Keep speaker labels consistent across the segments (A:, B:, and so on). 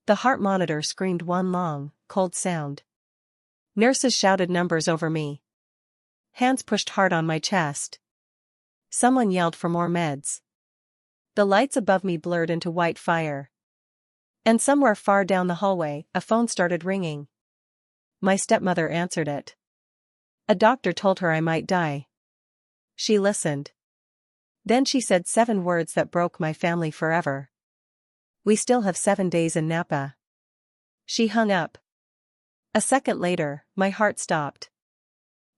A: The heart monitor screamed one long, cold sound. Nurses shouted numbers over me. Hands pushed hard on my chest. Someone yelled for more meds. The lights above me blurred into white fire. And somewhere far down the hallway, a phone started ringing. My stepmother answered it. A doctor told her I might die. She listened. Then she said 7 words that broke my family forever. We still have 7 days in Napa. She hung up. A second later, my heart stopped.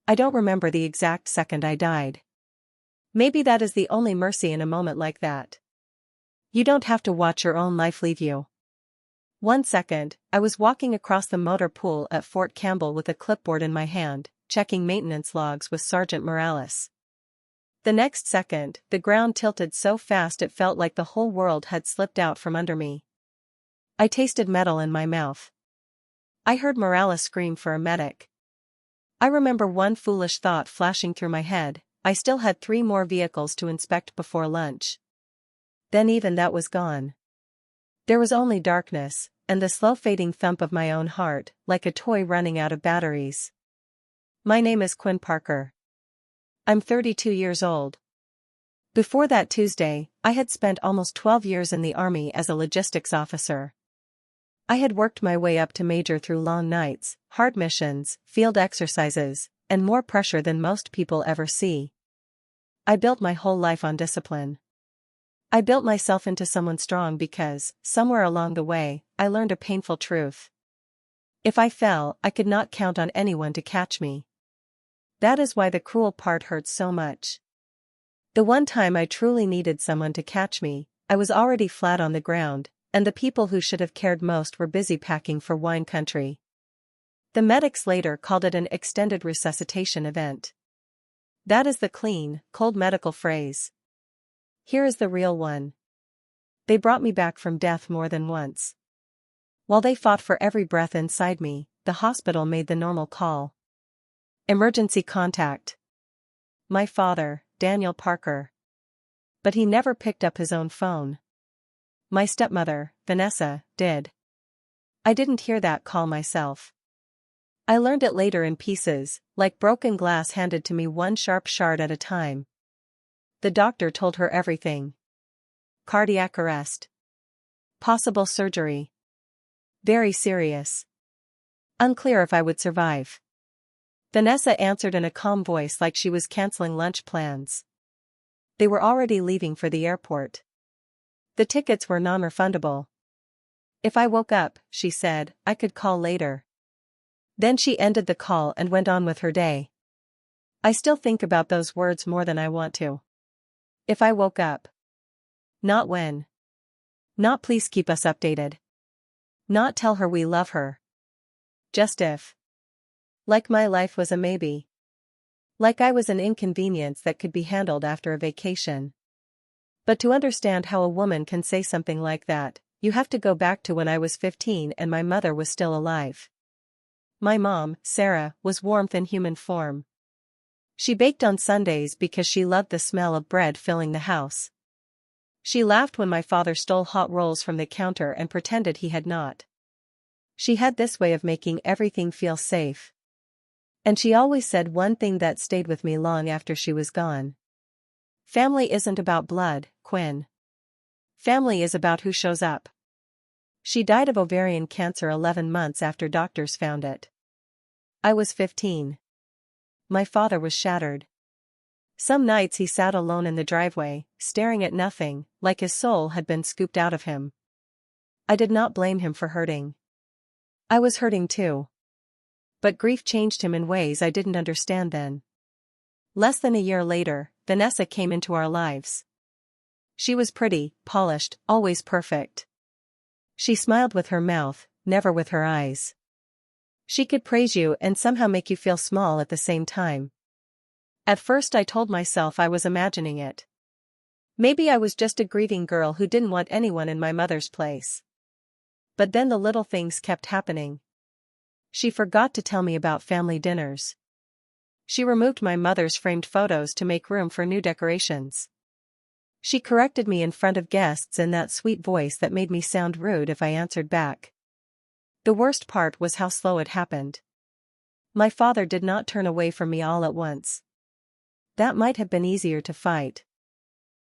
A: I don't remember the exact second I died. Maybe that is the only mercy in a moment like that. You don't have to watch your own life leave you. 1 second, I was walking across the motor pool at Fort Campbell with a clipboard in my hand, checking maintenance logs with Sergeant Morales. The next second, the ground tilted so fast it felt like the whole world had slipped out from under me. I tasted metal in my mouth. I heard Morales scream for a medic. I remember one foolish thought flashing through my head: I still had 3 more vehicles to inspect before lunch. Then even that was gone. There was only darkness, and the slow fading thump of my own heart, like a toy running out of batteries. My name is Quinn Parker. I'm 32 years old. Before that Tuesday, I had spent almost 12 years in the Army as a logistics officer. I had worked my way up to major through long nights, hard missions, field exercises, and more pressure than most people ever see. I built my whole life on discipline. I built myself into someone strong because, somewhere along the way, I learned a painful truth. If I fell, I could not count on anyone to catch me. That is why the cruel part hurts so much. The one time I truly needed someone to catch me, I was already flat on the ground, and the people who should have cared most were busy packing for wine country. The medics later called it an extended resuscitation event. That is the clean, cold medical phrase. Here is the real one. They brought me back from death more than once. While they fought for every breath inside me, the hospital made the normal call. Emergency contact. My father, Daniel Parker. But he never picked up his own phone. My stepmother, Vanessa, did. I didn't hear that call myself. I learned it later in pieces, like broken glass handed to me one sharp shard at a time. The doctor told her everything. Cardiac arrest. Possible surgery. Very serious. Unclear if I would survive. Vanessa answered in a calm voice like she was canceling lunch plans. They were already leaving for the airport. The tickets were non-refundable. If I woke up, she said, I could call later. Then she ended the call and went on with her day. I still think about those words more than I want to. If I woke up. Not when. Not please keep us updated. Not tell her we love her. Just if. Like my life was a maybe. Like I was an inconvenience that could be handled after a vacation. But to understand how a woman can say something like that, you have to go back to when I was 15 and my mother was still alive. My mom, Sarah, was warmth in human form. She baked on Sundays because she loved the smell of bread filling the house. She laughed when my father stole hot rolls from the counter and pretended he had not. She had this way of making everything feel safe. And she always said one thing that stayed with me long after she was gone. Family isn't about blood, Quinn. Family is about who shows up. She died of ovarian cancer 11 months after doctors found it. I was 15. My father was shattered. Some nights he sat alone in the driveway, staring at nothing, like his soul had been scooped out of him. I did not blame him for hurting. I was hurting too. But grief changed him in ways I didn't understand then. Less than a year later, Vanessa came into our lives. She was pretty, polished, always perfect. She smiled with her mouth, never with her eyes. She could praise you and somehow make you feel small at the same time. At first I told myself I was imagining it. Maybe I was just a grieving girl who didn't want anyone in my mother's place. But then the little things kept happening. She forgot to tell me about family dinners. She removed my mother's framed photos to make room for new decorations. She corrected me in front of guests in that sweet voice that made me sound rude if I answered back. The worst part was how slow it happened. My father did not turn away from me all at once. That might have been easier to fight.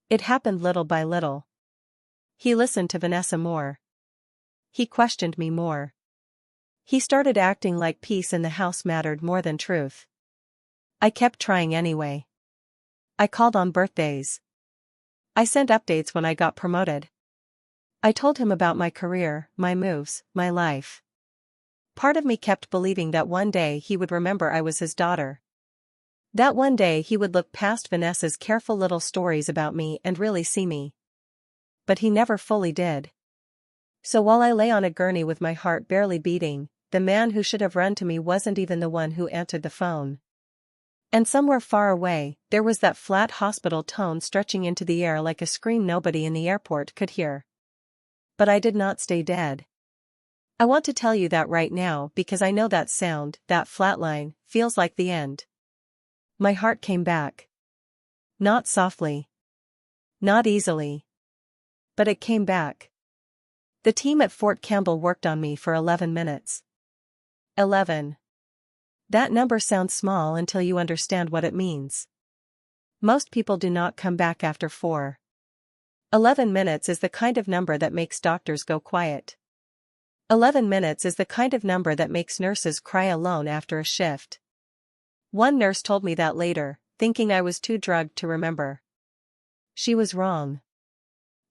A: It happened little by little. He listened to Vanessa more. He questioned me more. He started acting like peace in the house mattered more than truth. I kept trying anyway. I called on birthdays. I sent updates when I got promoted. I told him about my career, my moves, my life. Part of me kept believing that one day he would remember I was his daughter. That one day he would look past Vanessa's careful little stories about me and really see me. But he never fully did. So while I lay on a gurney with my heart barely beating, the man who should have run to me wasn't even the one who answered the phone. And somewhere far away, there was that flat hospital tone stretching into the air like a scream nobody in the airport could hear. But I did not stay dead. I want to tell you that right now because I know that sound, that flatline, feels like the end. My heart came back. Not softly. Not easily. But it came back. The team at Fort Campbell worked on me for 11 minutes. 11. That number sounds small until you understand what it means. Most people do not come back after 4. 11 minutes is the kind of number that makes doctors go quiet. 11 minutes is the kind of number that makes nurses cry alone after a shift. One nurse told me that later, thinking I was too drugged to remember. She was wrong.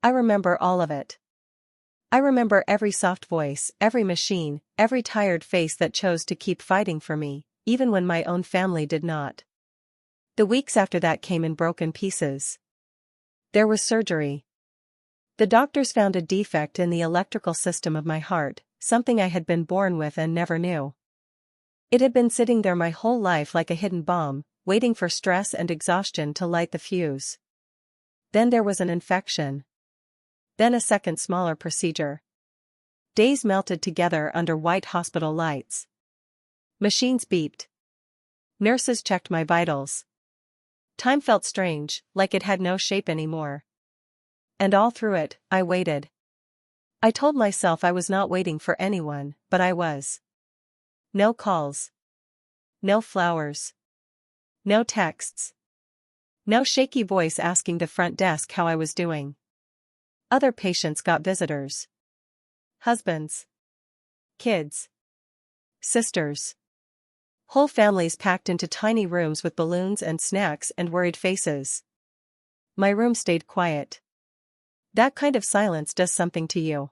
A: I remember all of it. I remember every soft voice, every machine, every tired face that chose to keep fighting for me, even when my own family did not. The weeks after that came in broken pieces. There was surgery. The doctors found a defect in the electrical system of my heart, something I had been born with and never knew. It had been sitting there my whole life like a hidden bomb, waiting for stress and exhaustion to light the fuse. Then there was an infection. Then a second smaller procedure. Days melted together under white hospital lights. Machines beeped. Nurses checked my vitals. Time felt strange, like it had no shape anymore. And all through it, I waited. I told myself I was not waiting for anyone, but I was. No calls. No flowers. No texts. No shaky voice asking the front desk how I was doing. Other patients got visitors. Husbands. Kids. Sisters. Whole families packed into tiny rooms with balloons and snacks and worried faces. My room stayed quiet. That kind of silence does something to you.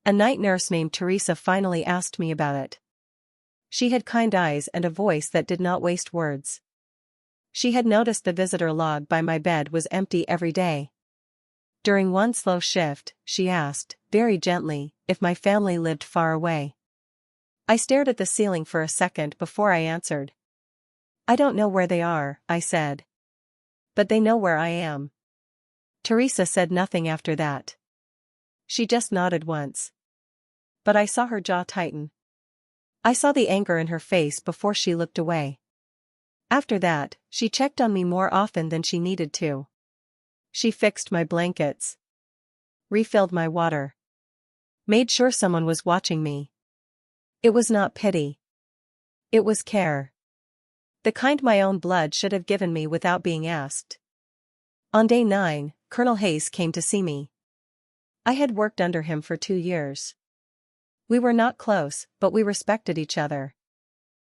A: A night nurse named Teresa finally asked me about it. She had kind eyes and a voice that did not waste words. She had noticed the visitor log by my bed was empty every day. During one slow shift, she asked, very gently, if my family lived far away. I stared at the ceiling for a second before I answered. I don't know where they are, I said. But they know where I am. Teresa said nothing after that. She just nodded once. But I saw her jaw tighten. I saw the anger in her face before she looked away. After that, she checked on me more often than she needed to. She fixed my blankets. Refilled my water. Made sure someone was watching me. It was not pity. It was care. The kind my own blood should have given me without being asked. On day 9, Colonel Hayes came to see me. I had worked under him for 2 years. We were not close, but we respected each other.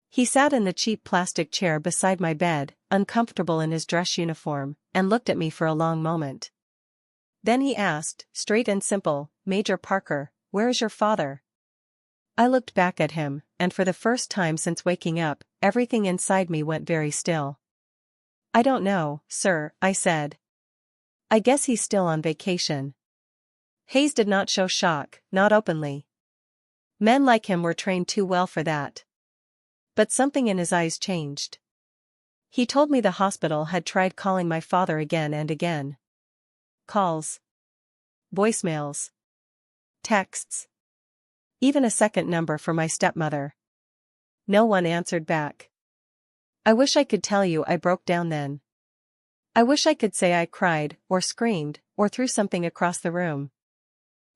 A: He sat in the cheap plastic chair beside my bed, uncomfortable in his dress uniform, and looked at me for a long moment. Then he asked, straight and simple, Major Parker, where is your father? I looked back at him, and for the first time since waking up, everything inside me went very still. I don't know, sir, I said. I guess he's still on vacation. Hayes did not show shock, not openly. Men like him were trained too well for that. But something in his eyes changed. He told me the hospital had tried calling my father again and again. Calls. Voicemails. Texts. Even a second number for my stepmother. No one answered back. I wish I could tell you I broke down then. I wish I could say I cried, or screamed, or threw something across the room.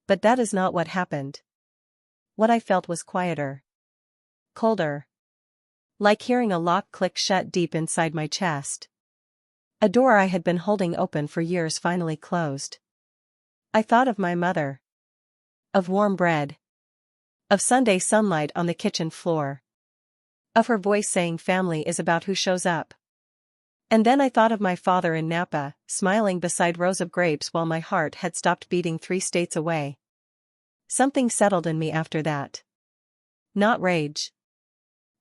A: But that is not what happened. what I felt was quieter. Colder. Like hearing a lock click shut deep inside my chest. A door I had been holding open for years finally closed. I thought of my mother. Of warm bread. Of Sunday sunlight on the kitchen floor. Of her voice saying family is about who shows up. And then I thought of my father in Napa, smiling beside rows of grapes while my heart had stopped beating 3 states away. Something settled in me after that. Not rage.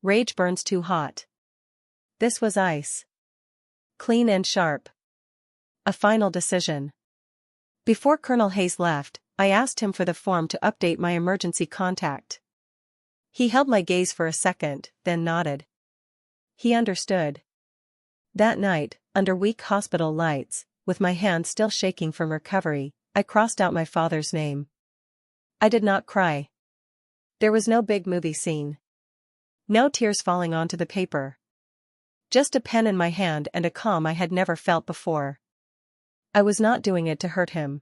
A: Rage burns too hot. This was ice. Clean and sharp. A final decision. Before Colonel Hayes left, I asked him for the form to update my emergency contact. He held my gaze for a second, then nodded. He understood. That night, under weak hospital lights, with my hand still shaking from recovery, I crossed out my father's name. I did not cry. There was no big movie scene. No tears falling onto the paper. Just a pen in my hand and a calm I had never felt before. I was not doing it to hurt him.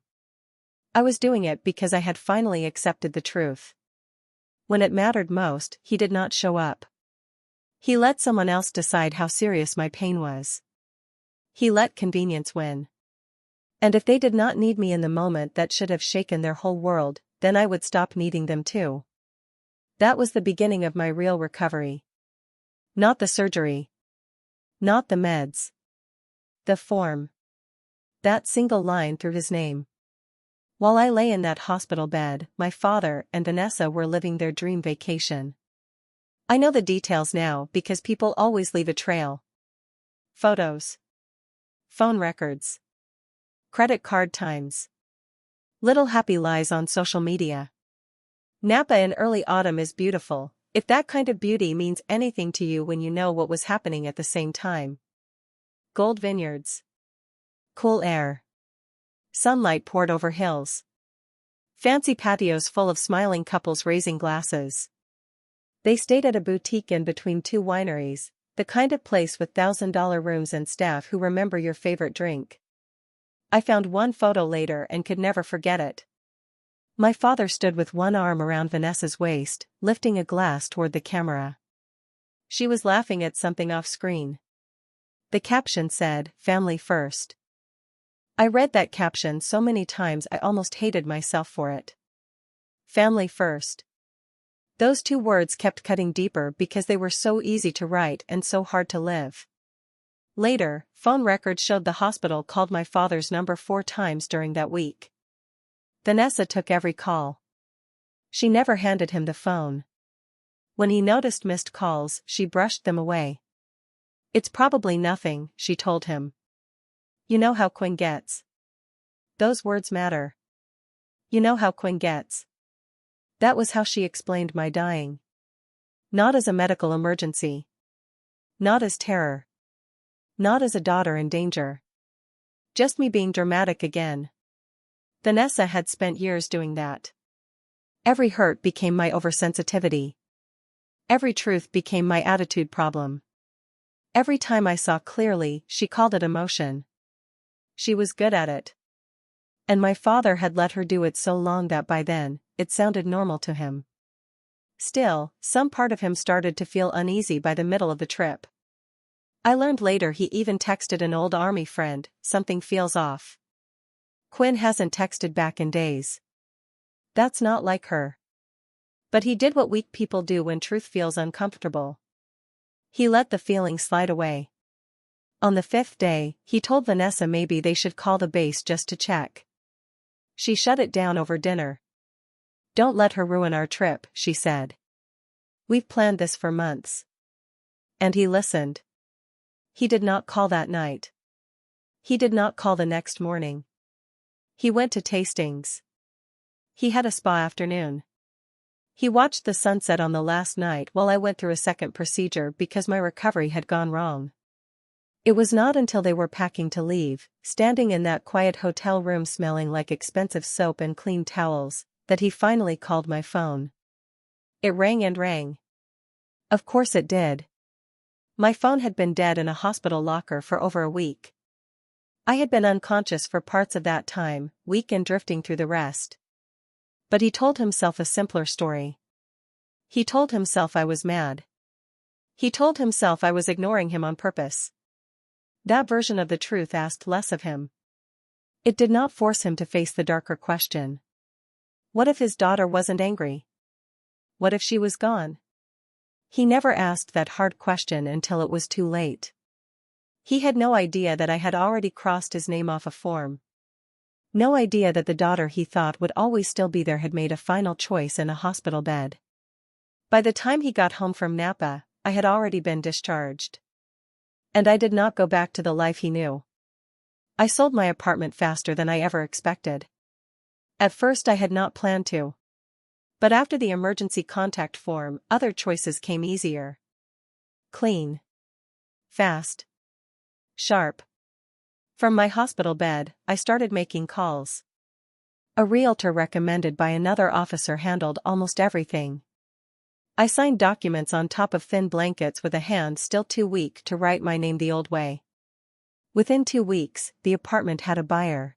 A: I was doing it because I had finally accepted the truth. When it mattered most, he did not show up. He let someone else decide how serious my pain was. He let convenience win. And if they did not need me in the moment that should have shaken their whole world, then I would stop needing them too. That was the beginning of my real recovery. Not the surgery. Not the meds. The form. That single line through his name. While I lay in that hospital bed, my father and Vanessa were living their dream vacation. I know the details now because people always leave a trail. Photos. Phone records. Credit card times. Little happy lies on social media. Napa in early autumn is beautiful, if that kind of beauty means anything to you when you know what was happening at the same time. Gold vineyards. Cool air. Sunlight poured over hills. Fancy patios full of smiling couples raising glasses. They stayed at a boutique in between 2 wineries, the kind of place with $1,000 rooms and staff who remember your favorite drink. I found one photo later and could never forget it. My father stood with one arm around Vanessa's waist, lifting a glass toward the camera. She was laughing at something off-screen. The caption said, "Family first." I read that caption so many times I almost hated myself for it. Family first. Those 2 words kept cutting deeper because they were so easy to write and so hard to live. Later, phone records showed the hospital called my father's number 4 times during that week. Vanessa took every call. She never handed him the phone. When he noticed missed calls, she brushed them away. "It's probably nothing," she told him. "You know how Quinn gets." Those words matter. You know how Quinn gets. That was how she explained my dying. Not as a medical emergency. Not as terror. Not as a daughter in danger. Just me being dramatic again. Vanessa had spent years doing that. Every hurt became my oversensitivity. Every truth became my attitude problem. Every time I saw clearly, she called it emotion. She was good at it. And my father had let her do it so long that by then, it sounded normal to him. Still, some part of him started to feel uneasy by the middle of the trip. I learned later he even texted an old army friend, "Something feels off. Quinn hasn't texted back in days." That's not like her. But he did what weak people do when truth feels uncomfortable. He let the feeling slide away. On the 5th day, he told Vanessa maybe they should call the base just to check. She shut it down over dinner. "Don't let her ruin our trip," she said. "We've planned this for months." And he listened. He did not call that night. He did not call the next morning. He went to tastings. He had a spa afternoon. He watched the sunset on the last night while I went through a second procedure because my recovery had gone wrong. It was not until they were packing to leave, standing in that quiet hotel room smelling like expensive soap and clean towels, that he finally called my phone. It rang and rang. Of course it did. My phone had been dead in a hospital locker for over a week. I had been unconscious for parts of that time, weak and drifting through the rest. But he told himself a simpler story. He told himself I was mad. He told himself I was ignoring him on purpose. That version of the truth asked less of him. It did not force him to face the darker question. What if his daughter wasn't angry? What if she was gone? He never asked that hard question until it was too late. He had no idea that I had already crossed his name off a form. No idea that the daughter he thought would always still be there had made a final choice in a hospital bed. By the time he got home from Napa, I had already been discharged. And I did not go back to the life he knew. I sold my apartment faster than I ever expected. At first I had not planned to. But after the emergency contact form, other choices came easier. Clean. Fast. Sharp. From my hospital bed, I started making calls. A realtor recommended by another officer handled almost everything. I signed documents on top of thin blankets with a hand still too weak to write my name the old way. Within 2 weeks, the apartment had a buyer.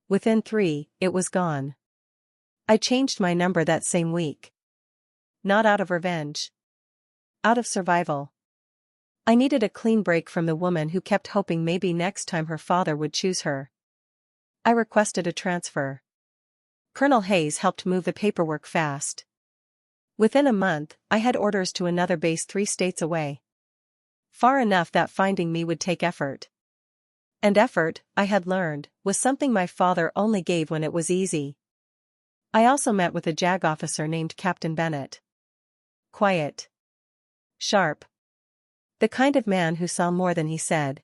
A: Within 3, it was gone. I changed my number that same week. Not out of revenge. Out of survival. I needed a clean break from the woman who kept hoping maybe next time her father would choose her. I requested a transfer. Colonel Hayes helped move the paperwork fast. Within a month, I had orders to another base 3 states away. Far enough that finding me would take effort. And effort, I had learned, was something my father only gave when it was easy. I also met with a JAG officer named Captain Bennett. Quiet. Sharp. The kind of man who saw more than he said.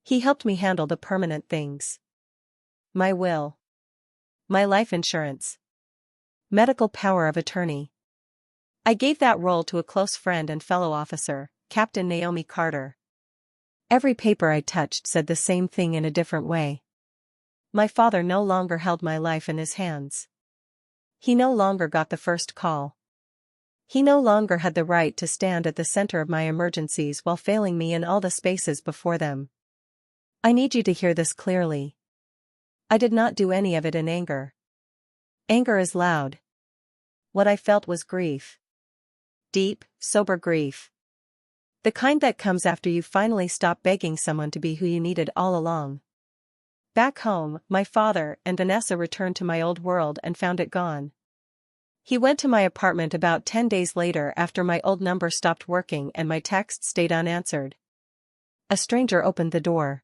A: He helped me handle the permanent things. My will. My life insurance. Medical power of attorney. I gave that role to a close friend and fellow officer, Captain Naomi Carter. Every paper I touched said the same thing in a different way. My father no longer held my life in his hands. He no longer got the first call. He no longer had the right to stand at the center of my emergencies while failing me in all the spaces before them. I need you to hear this clearly. I did not do any of it in anger. Anger is loud. What I felt was grief. Deep, sober grief. The kind that comes after you finally stop begging someone to be who you needed all along. Back home, my father and Vanessa returned to my old world and found it gone. He went to my apartment about 10 days later after my old number stopped working and my text stayed unanswered. A stranger opened the door.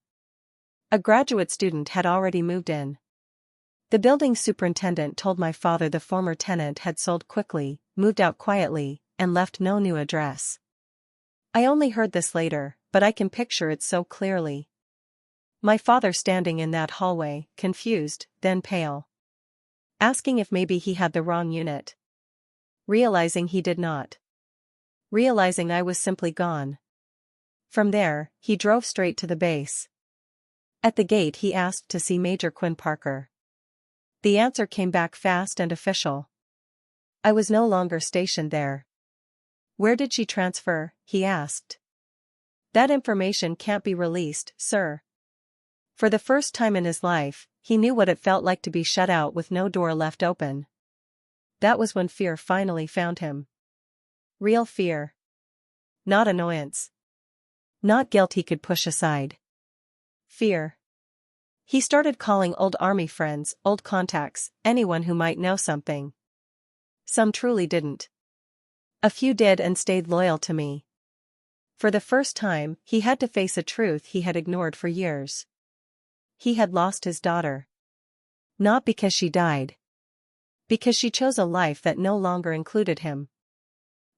A: A graduate student had already moved in. The building superintendent told my father the former tenant had sold quickly, moved out quietly, and left no new address. I only heard this later, but I can picture it so clearly. My father standing in that hallway, confused, then pale. Asking if maybe he had the wrong unit. Realizing he did not. Realizing I was simply gone. From there, he drove straight to the base. At the gate he asked to see Major Quinn Parker. The answer came back fast and official. I was no longer stationed there. Where did she transfer? He asked. That information can't be released, sir. For the first time in his life, he knew what it felt like to be shut out with no door left open. That was when fear finally found him. Real fear. Not annoyance. Not guilt he could push aside. Fear. He started calling old army friends, old contacts, anyone who might know something. Some truly didn't. A few did and stayed loyal to me. For the first time, he had to face a truth he had ignored for years. He had lost his daughter. Not because she died. Because she chose a life that no longer included him.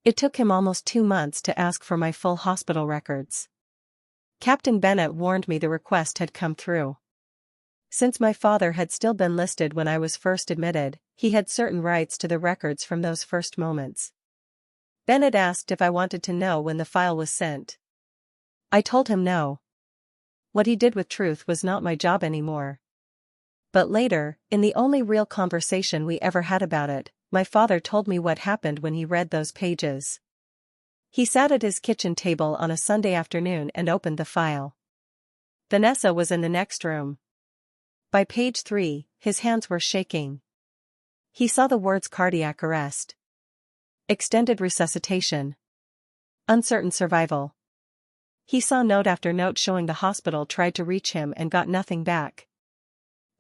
A: It took him almost 2 months to ask for my full hospital records. Captain Bennett warned me the request had come through. Since my father had still been listed when I was first admitted, he had certain rights to the records from those first moments. Bennett asked if I wanted to know when the file was sent. I told him no. What he did with truth was not my job anymore. But later, in the only real conversation we ever had about it, my father told me what happened when he read those pages. He sat at his kitchen table on a Sunday afternoon and opened the file. Vanessa was in the next room. By page 3, his hands were shaking. He saw the words cardiac arrest. Extended resuscitation. Uncertain survival. He saw note after note showing the hospital tried to reach him and got nothing back.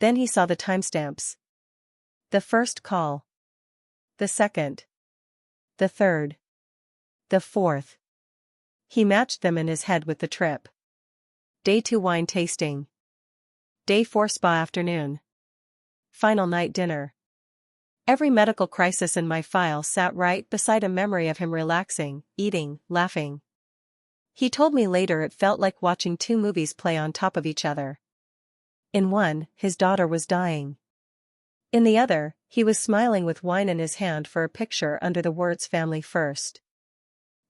A: Then he saw the timestamps. The first call. The second. The third. The fourth. He matched them in his head with the trip. Day 2 wine tasting. Day 4 spa afternoon. Final night dinner. Every medical crisis in my file sat right beside a memory of him relaxing, eating, laughing. He told me later it felt like watching 2 movies play on top of each other. In one, his daughter was dying. In the other, he was smiling with wine in his hand for a picture under the words "Family First."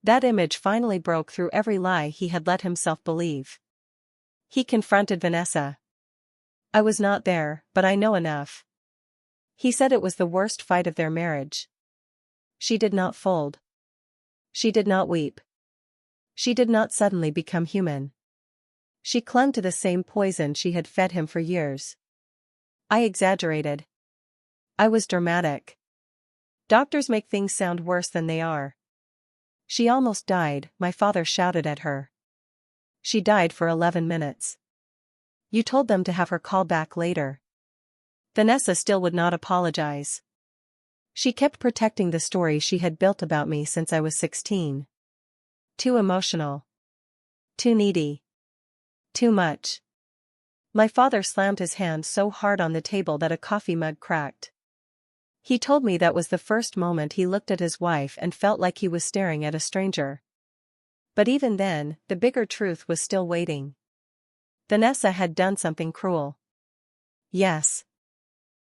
A: That image finally broke through every lie he had let himself believe. He confronted Vanessa. I was not there, but I know enough. He said it was the worst fight of their marriage. She did not fold. She did not weep. She did not suddenly become human. She clung to the same poison she had fed him for years. I exaggerated. I was dramatic. Doctors make things sound worse than they are. She almost died, my father shouted at her. She died for 11 minutes. You told them to have her call back later. Vanessa still would not apologize. She kept protecting the story she had built about me since I was 16. Too emotional. Too needy. Too much. My father slammed his hand so hard on the table that a coffee mug cracked. He told me that was the first moment he looked at his wife and felt like he was staring at a stranger. But even then, the bigger truth was still waiting. Vanessa had done something cruel. Yes.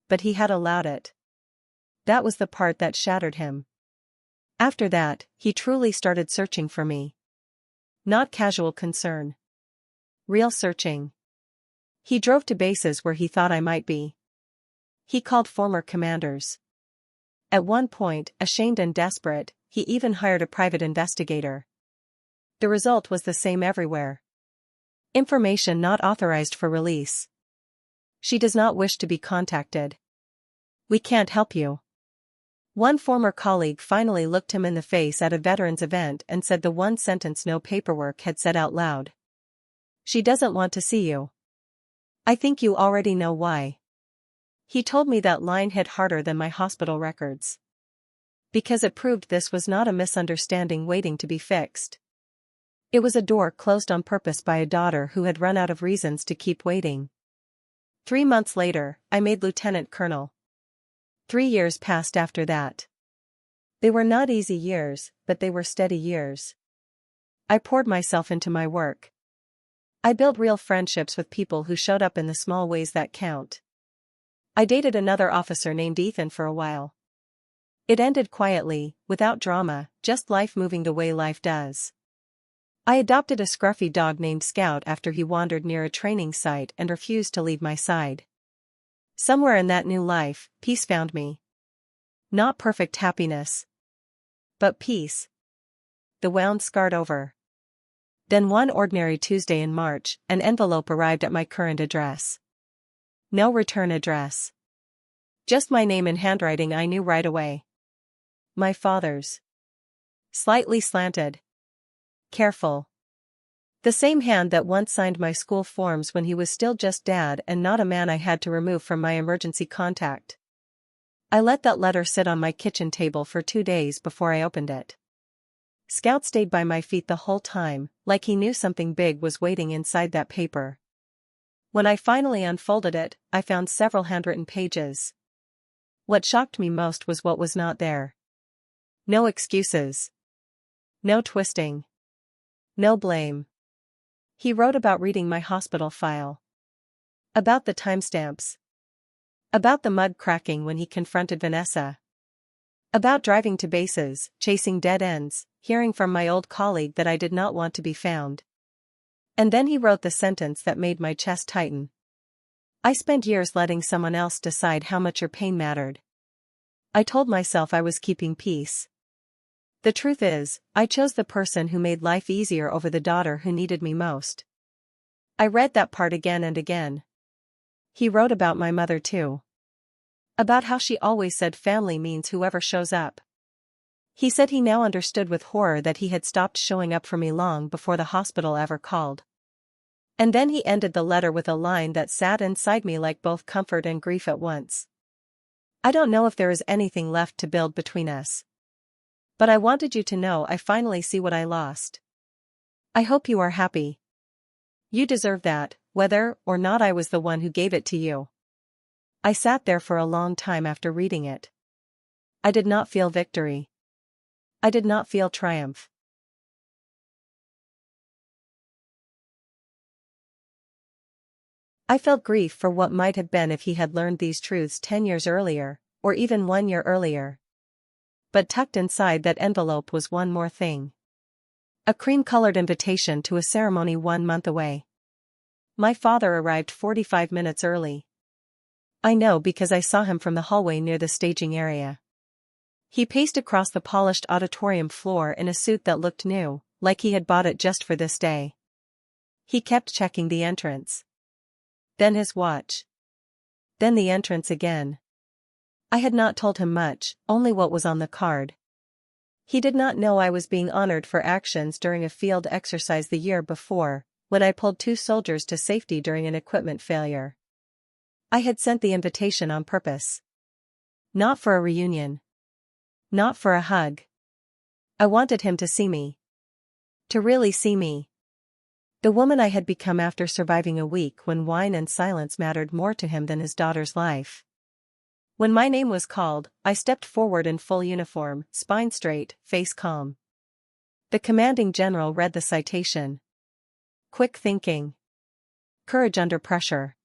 A: But he had allowed it. That was the part that shattered him. After that, he truly started searching for me. Not casual concern. Real searching. He drove to bases where he thought I might be. He called former commanders. At one point, ashamed and desperate, he even hired a private investigator. The result was the same everywhere. Information not authorized for release. She does not wish to be contacted. We can't help you. One former colleague finally looked him in the face at a veterans event and said the one sentence no paperwork had said out loud. She doesn't want to see you. I think you already know why. He told me that line hit harder than my hospital records. Because it proved this was not a misunderstanding waiting to be fixed. It was a door closed on purpose by a daughter who had run out of reasons to keep waiting. 3 months later, I made lieutenant colonel. 3 years passed after that. They were not easy years, but they were steady years. I poured myself into my work. I built real friendships with people who showed up in the small ways that count. I dated another officer named Ethan for a while. It ended quietly, without drama, just life moving the way life does. I adopted a scruffy dog named Scout after he wandered near a training site and refused to leave my side. Somewhere in that new life, peace found me. Not perfect happiness. But peace. The wound scarred over. Then one ordinary Tuesday in March, an envelope arrived at my current address. No return address. Just my name in handwriting I knew right away. My father's. Slightly slanted. Careful. The same hand that once signed my school forms when he was still just dad and not a man I had to remove from my emergency contact. I let that letter sit on my kitchen table for 2 days before I opened it. Scout stayed by my feet the whole time, like he knew something big was waiting inside that paper. When I finally unfolded it, I found several handwritten pages. What shocked me most was what was not there. No excuses. No twisting. No blame. He wrote about reading my hospital file. About the timestamps. About the mud cracking when he confronted Vanessa. About driving to bases, chasing dead ends, hearing from my old colleague that I did not want to be found. And then he wrote the sentence that made my chest tighten. I spent years letting someone else decide how much your pain mattered. I told myself I was keeping peace. The truth is, I chose the person who made life easier over the daughter who needed me most. I read that part again and again. He wrote about my mother too. About how she always said family means whoever shows up. He said he now understood with horror that he had stopped showing up for me long before the hospital ever called. And then he ended the letter with a line that sat inside me like both comfort and grief at once. I don't know if there is anything left to build between us. But I wanted you to know I finally see what I lost. I hope you are happy. You deserve that, whether or not I was the one who gave it to you. I sat there for a long time after reading it. I did not feel victory. I did not feel triumph. I felt grief for what might have been if he had learned these truths 10 years earlier, or even 1 year earlier. But tucked inside that envelope was one more thing. A cream-colored invitation to a ceremony 1 month away. My father arrived 45 minutes early. I know because I saw him from the hallway near the staging area. He paced across the polished auditorium floor in a suit that looked new, like he had bought it just for this day. He kept checking the entrance. Then his watch. Then the entrance again. I had not told him much, only what was on the card. He did not know I was being honored for actions during a field exercise the year before, when I pulled 2 soldiers to safety during an equipment failure. I had sent the invitation on purpose. Not for a reunion. Not for a hug. I wanted him to see me. To really see me. The woman I had become after surviving a week when wine and silence mattered more to him than his daughter's life. When my name was called, I stepped forward in full uniform, spine straight, face calm. The commanding general read the citation. Quick thinking. Courage under pressure.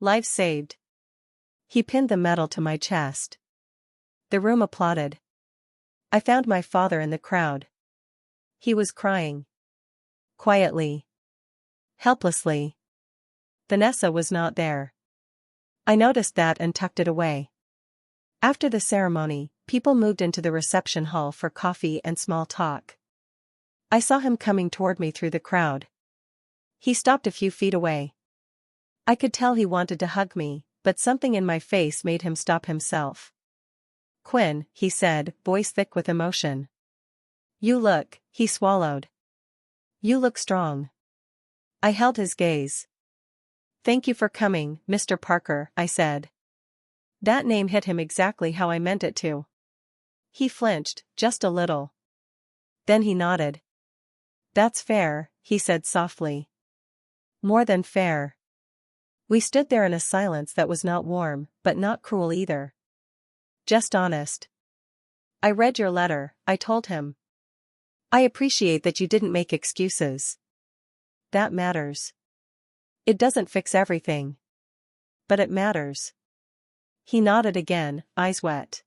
A: Lives saved. He pinned the medal to my chest. The room applauded. I found my father in the crowd. He was crying. Quietly. Helplessly. Vanessa was not there. I noticed that and tucked it away. After the ceremony, people moved into the reception hall for coffee and small talk. I saw him coming toward me through the crowd. He stopped a few feet away. I could tell he wanted to hug me, but something in my face made him stop himself. Quinn, he said, voice thick with emotion. You look, he swallowed. You look strong. I held his gaze. Thank you for coming, Mr. Parker, I said. That name hit him exactly how I meant it to. He flinched, just a little. Then he nodded. That's fair, he said softly. More than fair. We stood there in a silence that was not warm, but not cruel either. Just honest. I read your letter, I told him. I appreciate that you didn't make excuses. That matters. It doesn't fix everything. But it matters. He nodded again, eyes wet.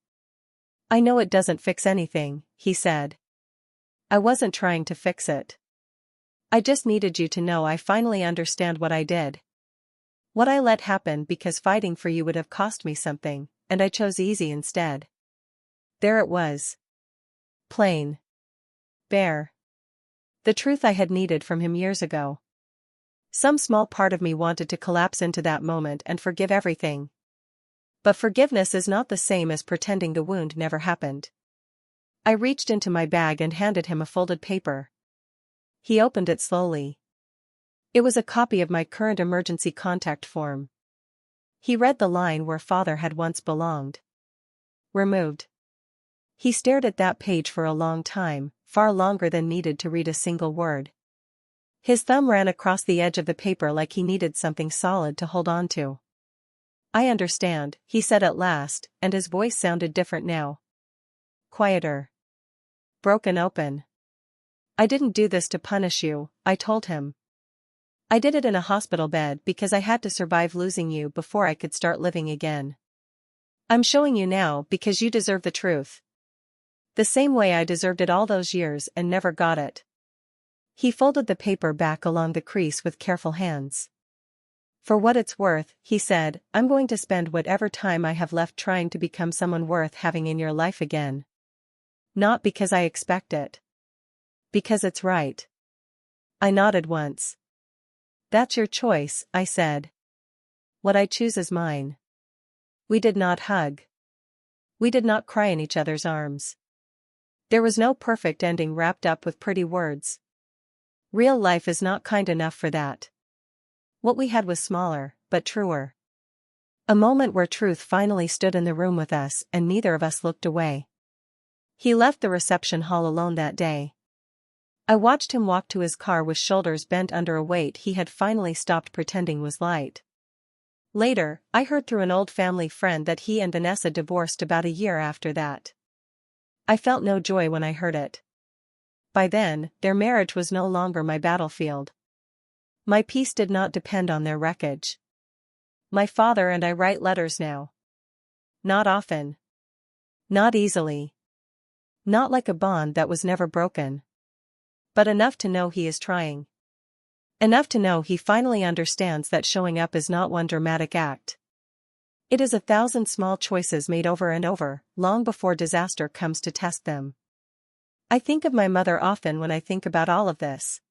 A: I know it doesn't fix anything, he said. I wasn't trying to fix it. I just needed you to know I finally understand what I did. What I let happen because fighting for you would have cost me something, and I chose easy instead. There it was. Plain. Bare. The truth I had needed from him years ago. Some small part of me wanted to collapse into that moment and forgive everything. But forgiveness is not the same as pretending the wound never happened. I reached into my bag and handed him a folded paper. He opened it slowly. It was a copy of my current emergency contact form. He read the line where father had once belonged. Removed. He stared at that page for a long time, far longer than needed to read a single word. His thumb ran across the edge of the paper like he needed something solid to hold on to. I understand, he said at last, and his voice sounded different now. Quieter. Broken open. I didn't do this to punish you, I told him. I did it in a hospital bed because I had to survive losing you before I could start living again. I'm showing you now because you deserve the truth. The same way I deserved it all those years and never got it. He folded the paper back along the crease with careful hands. For what it's worth, he said, I'm going to spend whatever time I have left trying to become someone worth having in your life again. Not because I expect it. Because it's right. I nodded once. That's your choice, I said. What I choose is mine. We did not hug. We did not cry in each other's arms. There was no perfect ending wrapped up with pretty words. Real life is not kind enough for that. What we had was smaller, but truer. A moment where truth finally stood in the room with us and neither of us looked away. He left the reception hall alone that day. I watched him walk to his car with shoulders bent under a weight he had finally stopped pretending was light. Later, I heard through an old family friend that he and Vanessa divorced about a year after that. I felt no joy when I heard it. By then, their marriage was no longer my battlefield. My peace did not depend on their wreckage. My father and I write letters now. Not often. Not easily. Not like a bond that was never broken. But enough to know he is trying. Enough to know he finally understands that showing up is not one dramatic act. It is 1,000 small choices made over and over, long before disaster comes to test them. I think of my mother often when I think about all of this.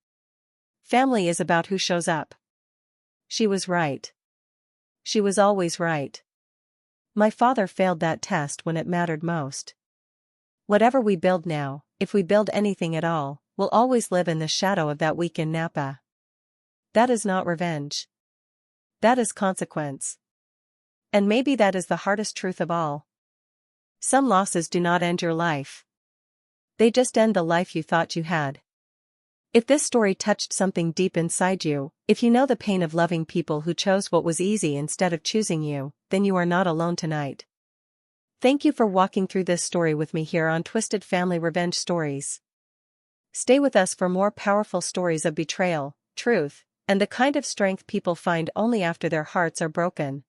A: Family is about who shows up. She was right. She was always right. My father failed that test when it mattered most. Whatever we build now, if we build anything at all, will always live in the shadow of that week in Napa. That is not revenge. That is consequence. And maybe that is the hardest truth of all. Some losses do not end your life. They just end the life you thought you had. If this story touched something deep inside you, if you know the pain of loving people who chose what was easy instead of choosing you, then you are not alone tonight. Thank you for walking through this story with me here on Twisted Family Revenge Stories. Stay with us for more powerful stories of betrayal, truth, and the kind of strength people find only after their hearts are broken.